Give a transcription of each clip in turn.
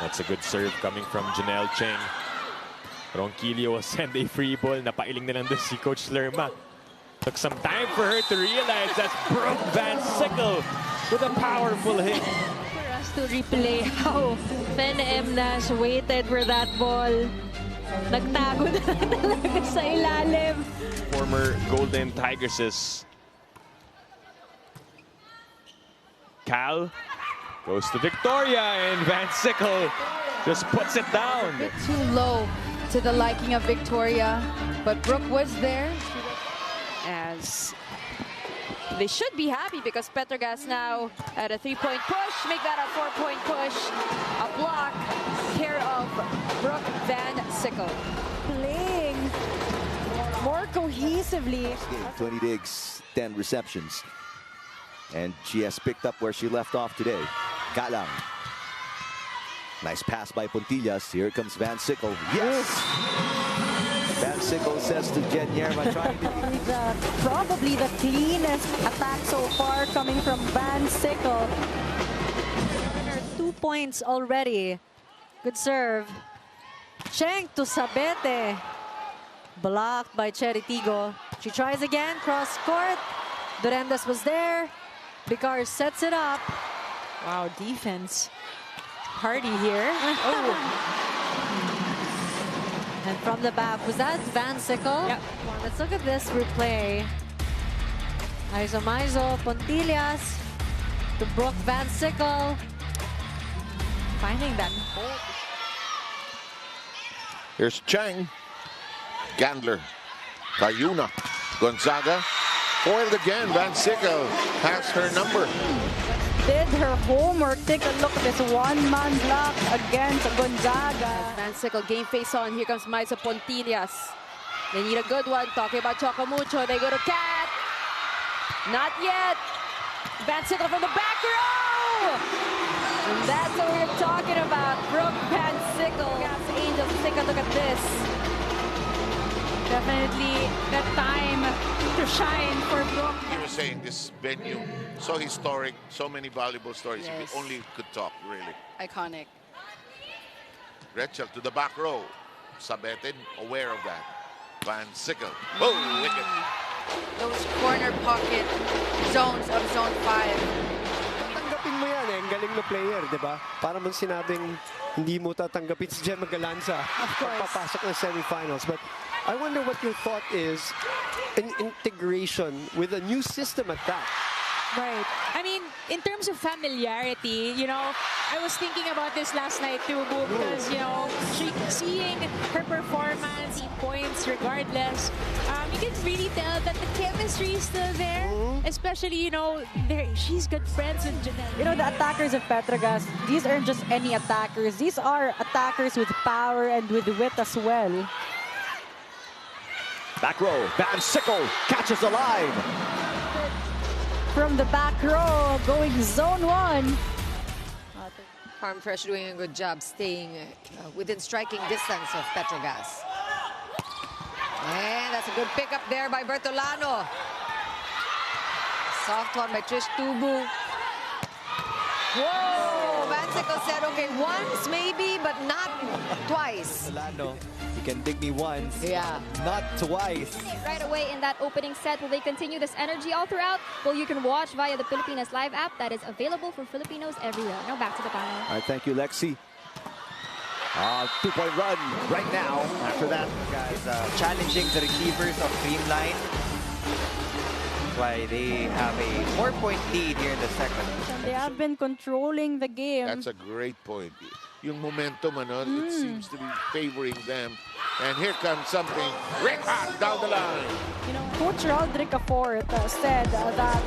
That's a good serve coming from Janelle Cheng. Ronquillo will send a free ball. Napailing na lang doon si Coach Lerma. Took some time for her to realize that's Brooke Van Sickle with a powerful hit. For us to replay how FENM Nash waited for that ball. Nagtago na talaga sa ilalim. Former Golden Tigresses. Cal goes to Victoria, and Van Sickle just puts it down. A bit too low to the liking of Victoria, but Brooke was there. As they should be happy because Petrogas now at a 3-point push, make that a 4-point push. A block, care of Brooke Van Sickle. Playing more cohesively. 20 digs, 10 receptions. And she has picked up where she left off today. Galang. Nice pass by Puntillas. Here comes Van Sickle. Yes! Van Sickle says to Jen Yerma, trying to Probably the cleanest attack so far coming from Van Sickle. 2 points already. Good serve. Cheng to Sabete. Blocked by Chery Tiggo. She tries again, cross court. Durendas was there. Vicar sets it up. Wow, defense. Party here. Oh. And from the back, was that Van Sickle? Yep. Well, let's look at this replay. Maizo, Puntillas to Brooke Van Sickle. Finding that. Here's Chang. Gandler. Cayuna. Gonzaga. Foiled again. Van Sickle has her number. Did her homework. Take a look at this one-man block against Gonzaga. Van Sickle game face on. Here comes Maizo Puntillas. They need a good one. Talking about Chocamucho. They go to Cat. Not yet. Van Sickle from the back row. And that's what we're talking about. Brooke Van Sickle. Angels, take a look at this. Definitely the time to shine for Brooke. You were saying this venue, so historic, so many valuable stories. Yes. If we only could talk, really. Iconic. Rachel to the back row. Sabete, aware of that. Van Sickle. Oh, wicked. Those corner pocket zones of zone 5. Tanggapin mo yan eh. Ang galing na player, di ba? Para mong sinabing hindi mo tatanggapin si Jem Magalanza. Of course. Papasok ng semifinals. But I wonder what your thought is in integration with a new system at that. Right. I mean, in terms of familiarity, you know, I was thinking about this last night too, Boo, because, you know, seeing her performance, points regardless, you can really tell that the chemistry is still there. Especially, you know, she's good friends with Janelle. You know, the attackers of Petrogas, these aren't just any attackers. These are attackers with power and with wit as well. back row. Van Sickle catches a line. From the back row, going zone 1. Farm Fresh doing a good job staying within striking distance of Petrogas. And that's a good pickup there by Bertolano. Soft one by Trish Tubu. Whoa! Van Sickle said, okay, once maybe, but not twice. Bertolano, you can dig me once, Yeah. not twice. Right away in that opening set, will they continue this energy all throughout? Well, you can watch via the Pilipinas Live app that is available for Filipinos everywhere. Now back to the panel. All right, thank you, Lexi. 2-point run right now. After that, guys, challenging the receivers of Greenline. Why they have a 4-point lead here in the second. They have been controlling the game. That's a great point. Yung momentum, ano, it seems to be favoring them. And here comes something red hot down the line. You know, Coach Rodrick Afort said that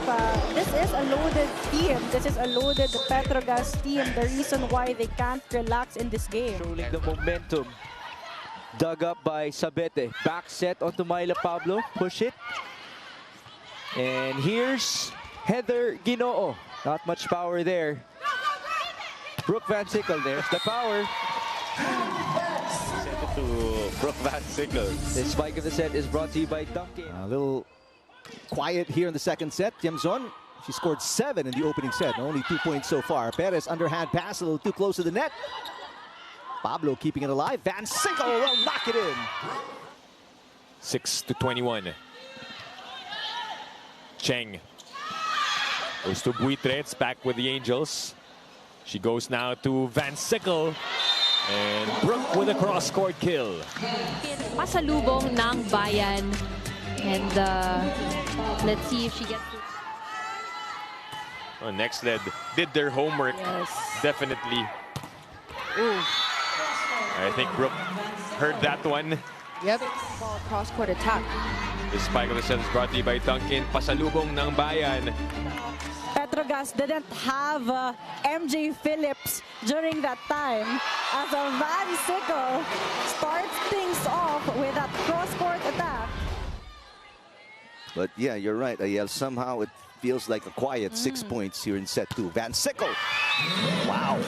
this is a loaded team. This is a loaded Petrogas team. The reason why they can't relax in this game. Controlling the momentum. Dug up by Sabete. Back set onto Myla Pablo. Push it. And here's Heather Ginoo. Not much power there. Brooke Van Sickle, there's the power. Send it to Brooke Van Sickle. The spike of the set is brought to you by Duncan. A little quiet here in the second set. Tiamzon, she scored 7 in the opening set. Only 2 points so far. Perez underhand pass, a little too close to the net. Pablo keeping it alive. Van Sickle will knock it in. 6-21. Cheng goes to Buitre. It's back with the Angels. She goes now to Van Sickle. And Brooke with a cross-court kill. Pasalubong ng Bayan. And let's see if she gets to... Oh, next led did their homework. Yes. Definitely. Ooh. I think Brooke heard that one. Yep. Ball cross-court attack. This spike of the set is brought to you by Dunkin. Pasalubong ng Bayan. Petrogas didn't have MJ Phillips during that time, as a Van Sickle starts things off with that cross-court attack. But yeah, you're right, Ayel. Somehow it feels like a quiet 6 points here in set 2. Van Sickle. Wow.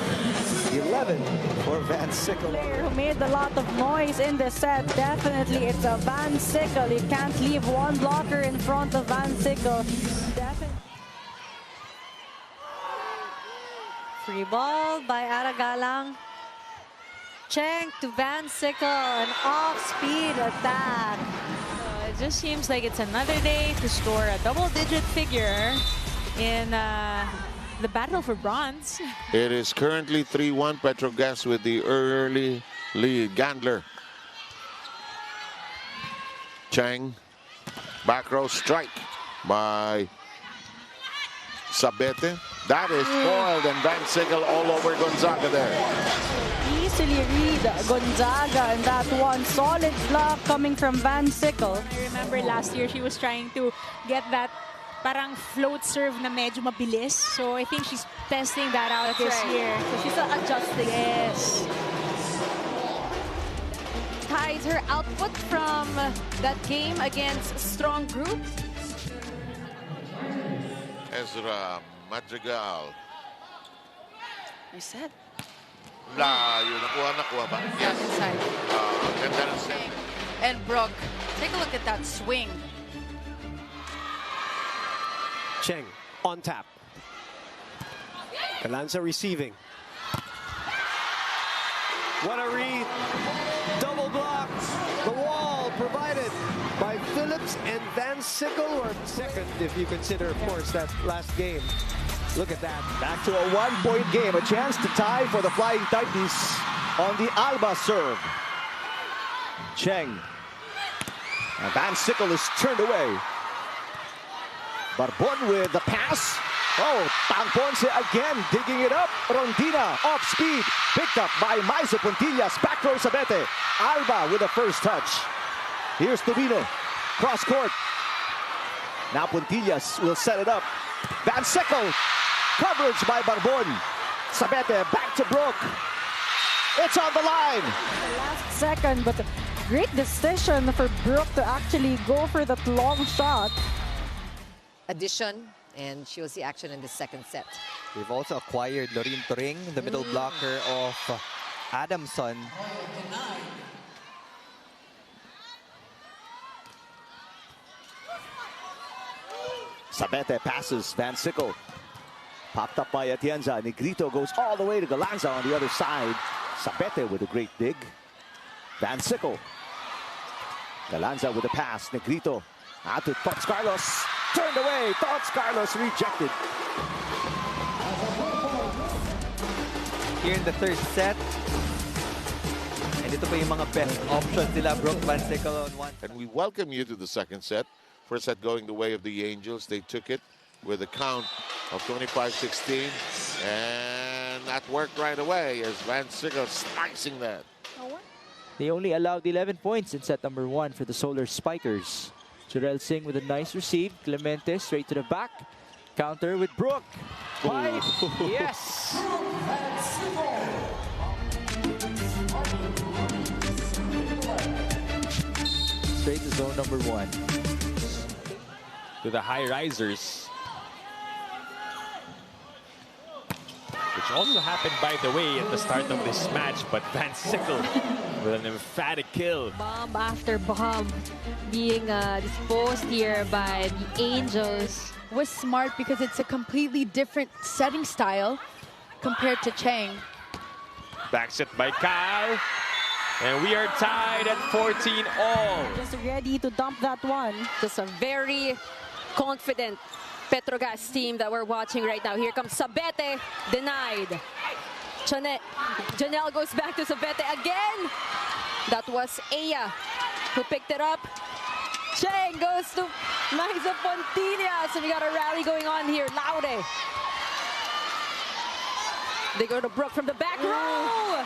11 for Van Sickle. Player who made a lot of noise in the set. Definitely it's a Van Sickle. You can't leave one blocker in front of Van Sickle. Definitely. Free ball by Aragalang. Cheng to Van Sickle, an off-speed attack. It just seems like it's another day to score a double-digit figure in the battle for bronze. It is currently 3-1 Petrogas with the early lead. Gandler. Cheng. Back row strike by Sabete. That is foiled, and Van Sickle all over Gonzaga there. Easily read Gonzaga in that one. Solid block coming from Van Sickle. I remember last year she was trying to get that parang float serve na medyo mabilis. So I think she's testing that out this year. So she's adjusting. Yes. Ties her output from that game against Strong Group. Ezra Madrigal. Reset. Yun. Nakuha ba? Yes. Inside. Ganda ng set. And Brooke, take a look at that swing. Cheng on tap. Galanza receiving. What a read. Double blocked. The wall provided by Phillips and Van Sickle, or second if you consider, of course, that last game. Look at that. Back to a 1-point game. A chance to tie for the Flying Titans on the Alba serve. Cheng. And Van Sickle is turned away. Barbon with the pass. Oh, Tangponce again digging it up. Rondina off speed. Picked up by Maiso Puntillas. Back row Sabete. Alba with the first touch. Here's Tubino. Cross court. Now Puntillas will set it up. Van Sickle. Coverage by Barbon. Sabete back to Brooke. It's on the line. The last second, but great decision for Brooke to actually go for that long shot. Addition, and she'll see action in the second set. We've also acquired Loreen Turing, the middle blocker of Adamson. Sabete passes Van Sickle. Popped up by Atienza. Negrito goes all the way to Galanza on the other side. Sabete with a great dig. Van Sickle. Galanza with a pass. Negrito out to Tots Carlos. Turned away. Tots Carlos rejected. Here in the third set. And ito pa yung mga best options nila. Brooke Van Sickle on one. And we welcome you to the second set. First set going the way of the Angels. They took it with a count of 25-16. And that worked right away as Van Sickle slicing that. They only allowed 11 points in set number 1 for the Solar Spikers. Jarrell Singh with a nice receive. Clemente straight to the back. Counter with Brooke. Five. Yes. Straight to zone number 1. To the high risers. Which also happened, by the way, at the start of this match. But Van Sickle with an emphatic kill. Bomb after bomb being disposed here by the Angels. Was smart because it's a completely different setting style compared to Cheng. Back set by Kyle. And we are tied at 14 all. Just ready to dump that one. Just a very confident Petrogas team that we're watching right now. Here comes Sabete, denied. Janelle goes back to Sabete again. That was Aya who picked it up. Cheng goes to Liza Pontilla. So we got a rally going on here. Laude. They go to Brooke from the back row.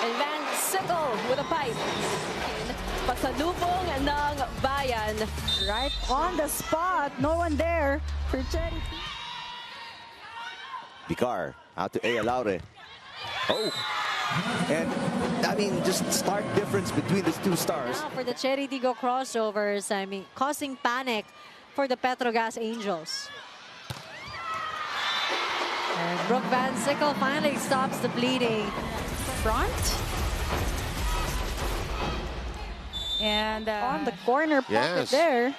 And Van Sickle with a pipe. Pasalubong ng Bayan. Right on the spot. No one there for Chery. Picar out to Aya Laure. Oh, and I mean, just stark difference between these two stars. Now for the Chery Tiggo crossovers, I mean, causing panic for the Petrogas Angels. And Brooke Van Sickle finally stops the bleeding. Front. And on the corner pocket Yes. there.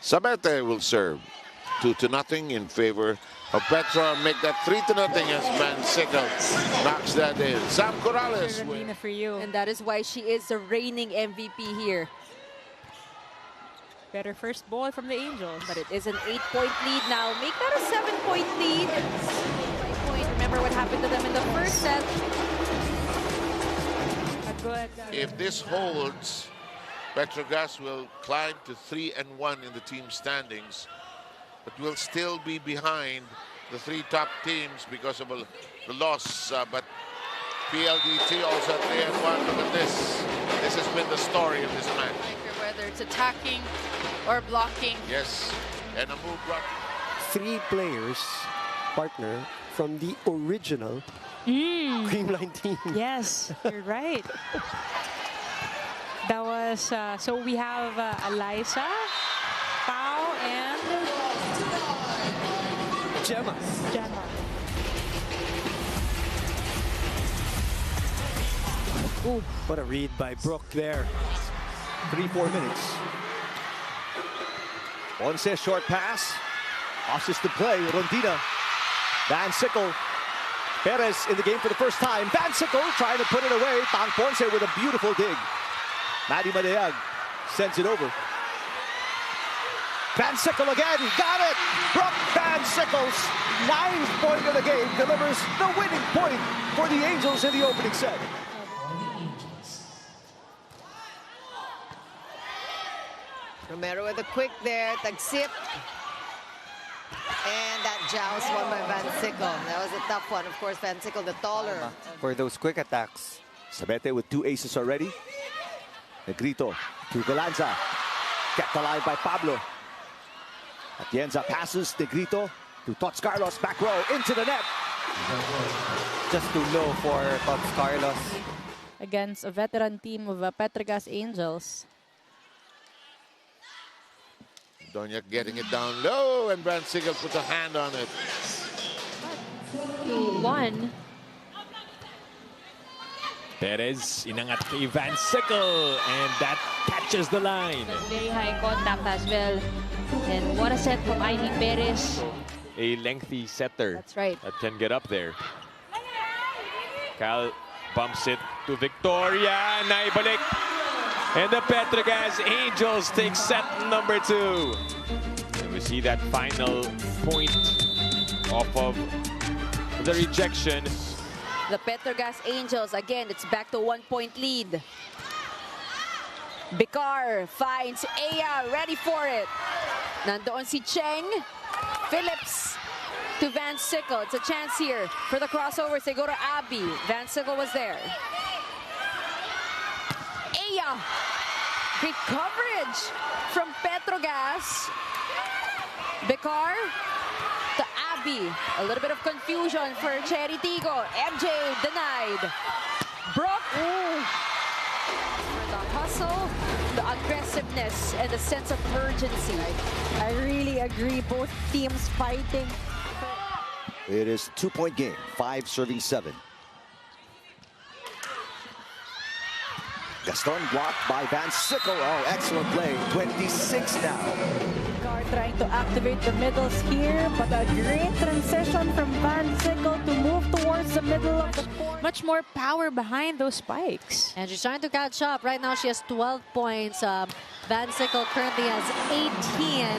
Sabete will serve 2-0 in favor of Petra. Make that 3-0 as Van Sickle knocks that in. Sam Corrales. Ramina for you. And that is why she is the reigning MVP here. Better first ball from the Angels. But it is an 8-point lead now. Make that a 7-point lead. 5 point. Remember what happened to them in the first set. If this holds, Petrogas will climb to 3-1 in the team standings, but will still be behind the 3 top teams because of the loss. But PLDT also 3-1. Look at this. This has been the story of this match. Whether it's attacking or blocking. Yes, and a move brought. 3 players, partner, from the original Creamline team. Yes, you're right. That was, so we have Eliza, Pao, and Gemma. Ooh, what a read by Brooke there. 3-4 minutes. Ponce short pass. Assist to play. Rondina. Van Sickle. Perez in the game for the first time. Van Sickle trying to put it away. Tang Ponce with a beautiful dig. Maddie Madayag sends it over. Van Sickle again. Got it. Brooke Van Sickle's 9th point of the game delivers the winning point for the Angels in the opening set. Romero with a quick there. Tagsip. And that joust won by Van Sickle. That was a tough one. Of course, Van Sickle, the taller. For those quick attacks. Sabete with 2 aces already. Negrito to Galanza. Kept alive by Pablo. Atienza passes Negrito to Tots Carlos. Back row into the net. Just too low for Tots Carlos. Against a veteran team of Petrogas Angels. Donyak getting it down low, and Van Sickle puts a hand on it. 2-1. Perez inangat kay Van Sickle, and that catches the line. Very high contact as well. And what a set from Ivy Perez. A lengthy setter. That's right. That can get up there. Cal bumps it to Victoria. Naibalik. And the Petrogas Angels take set number 2. And we see that final point off of the rejection. The Petrogas Angels, again, it's back to 1-point lead. Bicar finds Aya, ready for it. Nandoon si Cheng. Phillips to Van Sickle. It's a chance here for the crossovers. They go to Abby. Van Sickle was there. Aya. Great coverage from Petrogas. Bicar to Abby. A little bit of confusion for Chery Tiggo. MJ denied. Brooke. For the hustle, the aggressiveness, and the sense of urgency. I really agree. Both teams fighting. It is a 2-point game. 5 serving 7. Gaston blocked by Van Sickle. Oh, excellent play. 26 now. Car trying to activate the middles here, but a great transition from Van Sickle to move towards the middle of much more power behind those spikes. And she's trying to catch up. Right now, she has 12 points. Van Sickle currently has 18.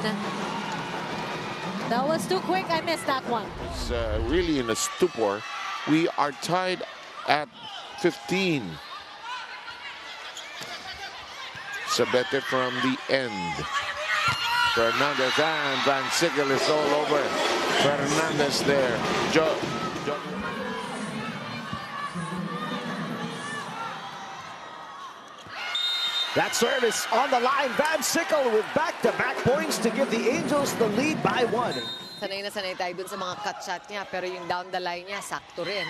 That was too quick. I missed that one. It's really in a stupor. We are tied at 15. Sabete from the end. Fernandez and Van Sickle is all over. Fernandez there. That service on the line. Van Sickle with back-to-back points to give the Angels the lead by 1. Sanay na sanay tayo dun sa mga cut shot niya, pero yung down the line niya, sakto rin.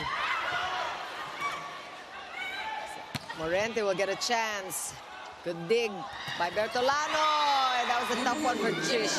Morente will get a chance. Good dig by Bertolano. And that was a tough one for Trish.